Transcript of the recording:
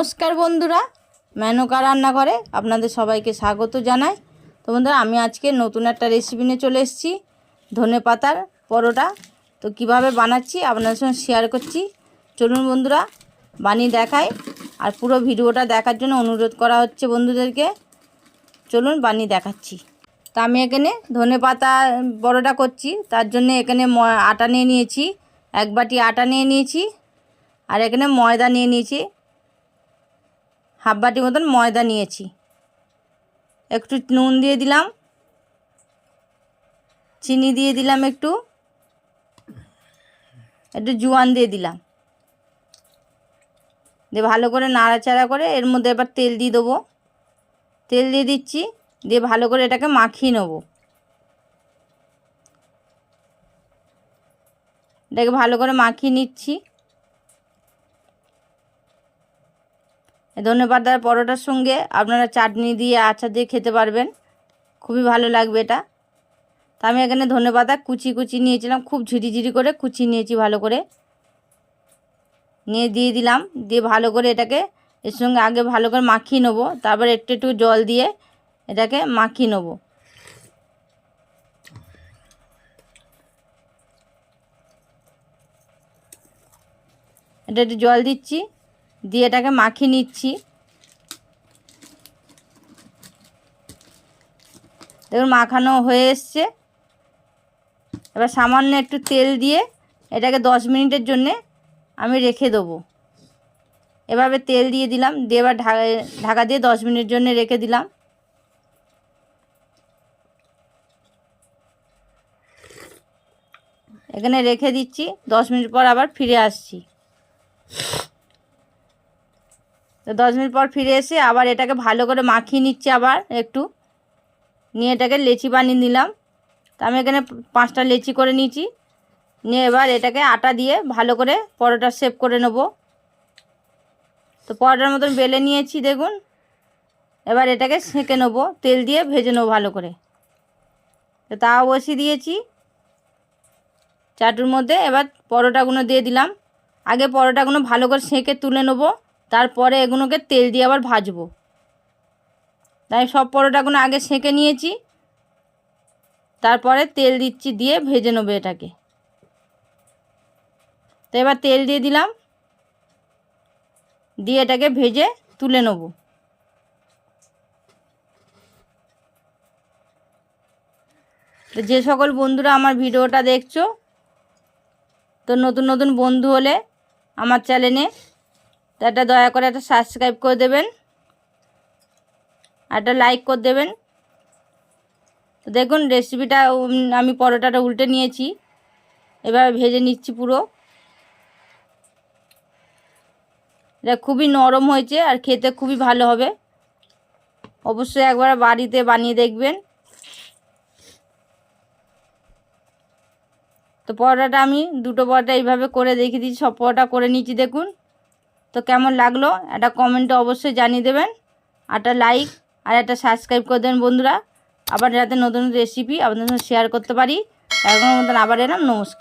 নমস্কার বন্ধুরা, মেনকা রান্নাঘরে আপনাদের সবাইকে স্বাগত জানাই। তো বন্ধুরা, আমি আজকে নতুন একটা রেসিপি নিয়ে চলে এসেছি, ধনেপাতার পরোটা। তো কিভাবে বানাচ্ছি আপনাদের সঙ্গে শেয়ার করছি। চলুন বন্ধুরা বানিয়ে দেখাই, আর পুরো ভিডিওটা দেখার জন্য অনুরোধ করা হচ্ছে বন্ধুদেরকে। চলুন বানিয়ে দেখাচ্ছি। তা আমি এখানে ধনেপাতা পরোটা করছি, তার জন্য এখানে আটা নিয়ে নিয়েছি, 1 বাটি আটা নিয়ে নিয়েছি। আর এখানে ময়দা নিয়ে নিয়েছি, 1/2 বাটি মতন ময়দা নিয়েছি। একটু নুন দিয়ে দিলাম, চিনি দিয়ে দিলাম, একটু জোয়ান দিয়ে দিলাম। দিয়ে ভালো করে নাড়াচাড়া করে এর মধ্যে এবার তেল দিয়ে দেবো। তেল দিয়ে দিচ্ছি, দিয়ে ভালো করে এটাকে মাখিয়ে নেব। এটাকে ভালো করে মাখিয়ে নিচ্ছি। ধনেপাতার পরোটার সঙ্গে আপনারা চাটনি দিয়ে আচার দিয়ে খেতে পারবেন, খুবই ভালো লাগবে এটা। তা আমি এখানে ধনেপাতা কুচি কুচি নিয়েছিলাম, খুব ঝিরিঝিরি করে কুচি নিয়েছি, ভালো করে নিয়ে দিয়ে দিলাম। দিয়ে ভালো করে এটাকে এর সঙ্গে আগে ভালো করে মাখিয়ে নেবো, তারপর একটু একটু জল দিয়ে এটাকে মাখিয়ে নেবো। এটা একটু জল দিচ্ছি, দিয়ে এটাকে মাখিয়ে নিচ্ছি। দেখুন মাখানো হয়ে এসছে। এবার সামান্য একটু তেল দিয়ে এটাকে 10 মিনিটের জন্যে আমি রেখে দেবো। এভাবে তেল দিয়ে দিলাম, দিয়ে এবার ঢাকা দিয়ে 10 মিনিটের জন্য রেখে দিলাম। এখানে রেখে দিচ্ছি, 10 মিনিট পর আবার ফিরে আসছি। তো 10 মিনিট পর ফিরে এসে আবার এটাকে ভালো করে মাখিয়ে নিচ্ছি, আবার একটু নিয়ে এটাকে লেচি বানিয়ে নিলাম। তো আমি এখানে 5টা লেচি করে নিয়েছি। নিয়ে এবার এটাকে আটা দিয়ে ভালো করে পরোটা শেপ করে নেব। তো পরোটার মতন বেলে নিয়েছি দেখুন। এবার এটাকে সেঁকে নেব, তেল দিয়ে ভেজে নেব ভালো করে। তো তাও বসিয়ে দিয়েছি চাটুর মধ্যে। এবার পরোটাগুলো দিয়ে দিলাম। আগে পরোটাগুলো ভালো করে সেঁকে তুলে নেব, তারপরে এগুলোকে তেল দিয়ে আবার ভাজবো। তাই সব পরোটাগুলো আগে সেঁকে নিয়েছি, তারপরে তেল দিচ্ছি, দিয়ে ভেজে নেবো এটাকে। তো এবার তেল দিয়ে দিলাম, দিয়ে এটাকে ভেজে তুলে নেব। তো যে সকল বন্ধুরা আমার ভিডিওটা দেখছো, তো নতুন নতুন বন্ধু হলে আমার চ্যানেলে তো একটা দয়া করে একটা সাবস্ক্রাইব করে দেবেন, একটা লাইক করে দেবেন। তো দেখুন রেসিপিটা আমি পরোটাটা উল্টে নিয়েছি, এবার ভেজে নিচ্ছি পুরো। এটা খুবই নরম হয়েছে আর খেতে খুবই ভালো হবে। অবশ্যই একবার বাড়িতে বানিয়ে দেখবেন। তো পরোটাটা আমি 2টো পরোটা এইভাবে করে দেখিয়ে দিচ্ছি, সব পরোটা করে নিচ্ছি দেখুন। তো কেমন লাগলো একটা কমেন্টে অবশ্যই জানিয়ে দেবেন, একটা লাইক আর একটা সাবস্ক্রাইব করে দেবেন বন্ধুরা, আবার যাতে নতুন রেসিপি আপনাদের সাথে শেয়ার করতে পারি। এখন মতন আবার এলাম, নমস্কার।